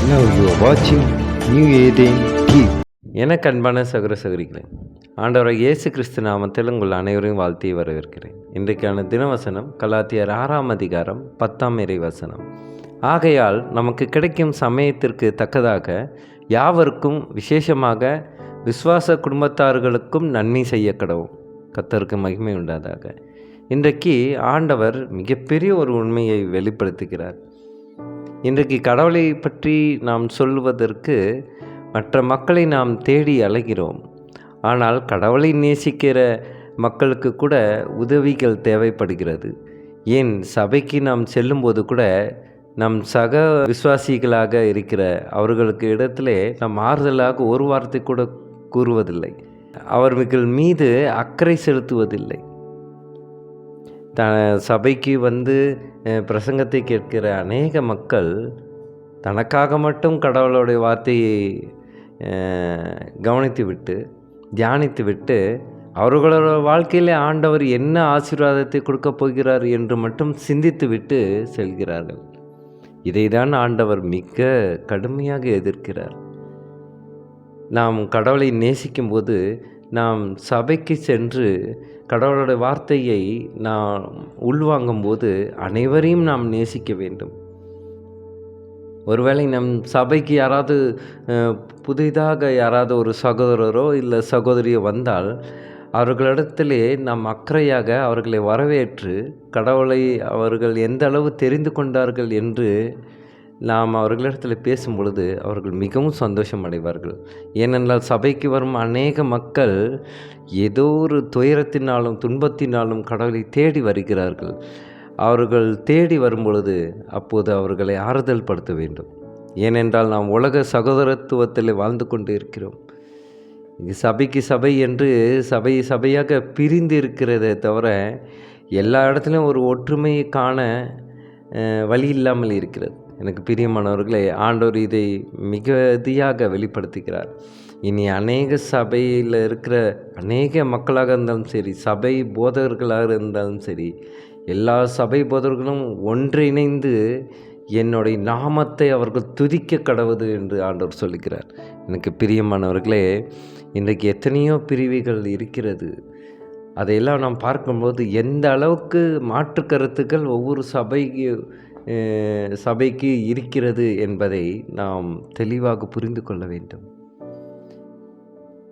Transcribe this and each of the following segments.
Now you are watching New Eden TV. எனக்கு அன்பான சகோதர சகோதரிகளே, ஆண்டவராகிய இயேசு கிறிஸ்து நாமத்தில் உங்கள் அனைவரையும் வாழ்த்தி வரவேற்கிறேன். இன்றைக்கான தினவசனம் கலாத்தியர் 6ஆம் அதிகாரம் 10ஆம் இறைவசனம். ஆகையால் நமக்கு கிடைக்கும் சமயத்திற்கு தக்கதாக யாவருக்கும் விசேஷமாக விசுவாச குடும்பத்தார்களுக்கும் நன்மை செய்ய கடவும். கர்த்தருக்கு மகிமை உண்டாதாக. இன்றைக்கு ஆண்டவர் மிகப்பெரிய ஒரு உண்மையை வெளிப்படுத்துகிறார். இன்றைக்கு கடவுளை பற்றி நாம் சொல்வதற்கு மற்ற மக்களை நாம் தேடி அலைகிறோம். ஆனால் கடவுளை நேசிக்கிற மக்களுக்கு கூட உதவிகள் தேவைப்படுகிறது. ஏன் சபைக்கு நாம் செல்லும்போது கூட நம் சக விசுவாசிகளாக இருக்கிற அவர்களுக்கு இடத்திலே நாம் ஆறுதலாக ஒரு வார்த்தை கூட கூறுவதில்லை. அவர்கள் மீது அக்கறை செலுத்துவதில்லை. சபைக்கு வந்து பிரசங்கத்தை கேட்கிற அநேக மக்கள் தனக்காக மட்டும் கடவுளுடைய வார்த்தையை கவனித்து விட்டு தியானித்து விட்டு அவர்களோட வாழ்க்கையில் ஆண்டவர் என்ன ஆசீர்வாதத்தை கொடுக்கப் போகிறார் என்று மட்டும் சிந்தித்து விட்டு செல்கிறார்கள். இதைதான் ஆண்டவர் மிக கடுமையாக எதிர்க்கிறார். நாம் கடவுளை நேசிக்கும்போது நாம் சபைக்கு சென்று கடவுளுடைய வார்த்தையை நாம் உள்வாங்கும்போது அனைவரையும் நாம் நேசிக்க வேண்டும். ஒருவேளை நம் சபைக்கு யாராவது புதிதாக யாராவது ஒரு சகோதரரோ இல்லை சகோதரியோ வந்தால் அவர்களிடத்திலே நாம் அக்கறையாக அவர்களை வரவேற்று கடவுளை அவர்கள் எந்த அளவு தெரிந்து கொண்டார்கள் என்று நாம் அவர்களிடத்தில் பேசும் பொழுது அவர்கள் மிகவும் சந்தோஷம் அடைவார்கள். ஏனென்றால் சபைக்கு வரும் அநேக மக்கள் ஏதோ ஒரு துயரத்தினாலும் துன்பத்தினாலும் கடவுளை தேடி வருகிறார்கள். அவர்கள் தேடி வரும் பொழுது அப்போது அவர்களை ஆறுதல் படுத்த வேண்டும். ஏனென்றால் நாம் உலக சகோதரத்துவத்தில் வாழ்ந்து கொண்டு இருக்கிறோம். இங்கு சபைக்கு சபை என்று சபையாக பிரிந்து இருக்கிறதே தவிர எல்லா இடத்துலையும் ஒரு ஒற்றுமையை காண வழி இல்லாமல் இருக்கிறது. எனக்கு பிரியமானவர்களே, ஆண்டவர் இதை மிகுதியாக வெளிப்படுத்துகிறார். இனி அநேக சபையில் இருக்கிற அநேக மக்களாக இருந்தாலும் சரி, சபை போதகர்களாக இருந்தாலும் சரி, எல்லா சபை போதகர்களும் ஒன்றிணைந்து என்னுடைய நாமத்தை அவர்கள் துதிக்க கடவுது என்று ஆண்டவர் சொல்லுகிறார். எனக்கு பிரியமானவர்களே, இன்றைக்கு எத்தனையோ பிரிவுகள் இருக்கிறது. அதையெல்லாம் நாம் பார்க்கும்போது எந்த அளவுக்கு மாற்று கருத்துக்கள் ஒவ்வொரு சபைக்கு இருக்கிறது என்பதை நாம் தெளிவாக புரிந்து கொள்ள வேண்டும்.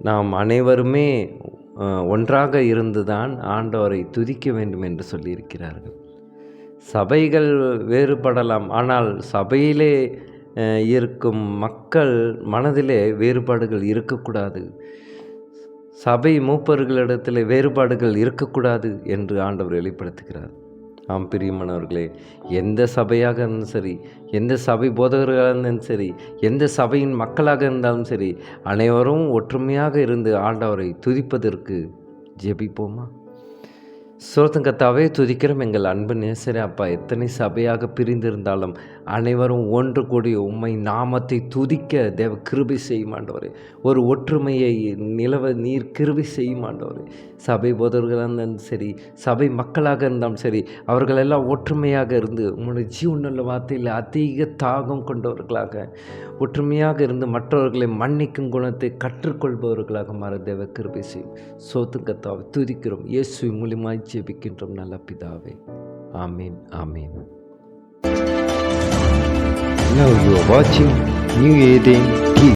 நாம் அனைவருமே ஒன்றாக இருந்துதான் ஆண்டவரை துதிக்க வேண்டும் என்று சொல்லியிருக்கிறார்கள். சபைகள் வேறுபடலாம், ஆனால் சபையிலே இருக்கும் மக்கள் மனதிலே வேறுபாடுகள் இருக்கக்கூடாது. சபை மூப்பர்களிடத்தில் வேறுபாடுகள் இருக்கக்கூடாது என்று ஆண்டவர் வெளிப்படுத்துகிறார். ஆம் பிரியமானவர்களே, எந்த சபையாக இருந்தாலும் சரி, எந்த சபை போதகர்களாக இருந்தாலும் சரி, எந்த சபையின் மக்களாக இருந்தாலும் சரி, அனைவரும் ஒற்றுமையாக இருந்து ஆண்டவரை துதிப்பதற்கு ஜெபிப்போமா? கர்த்தாவே, துதிக்கிறோம் எங்கள் அன்பு நேசரே. அப்பா, எத்தனை சபையாக பிரிந்திருந்தாலும் அனைவரும் ஒன்று கூடி உம்மை நாமத்தை துதிக்க தேவ கிருபை செய்யும் ஆண்டவரே. ஒரு ஒற்றுமையை நிலவ நீர் கிருபை செய்யும் ஆண்டவரே. சபை போதவர்களாக இருந்தாலும் சரி, சபை மக்களாக இருந்தாலும் சரி, அவர்களெல்லாம் ஒற்றுமையாக இருந்து உங்களுடைய ஜீவனுள்ள வார்த்தையில் அதிக தாகம் கொண்டவர்களாக ஒற்றுமையாக இருந்து மற்றவர்களை மன்னிக்கும் குணத்தை கற்றுக்கொள்பவர்களாக மாற தேவ கிருபை செய்யும். கர்த்தாவே, துதிக்கிறோம். இயேசு மூலமாய் ஜெபிக்கின்றோம் நல்ல பிதாவே. ஆமீன், ஆமீன். Now you are watching New Eden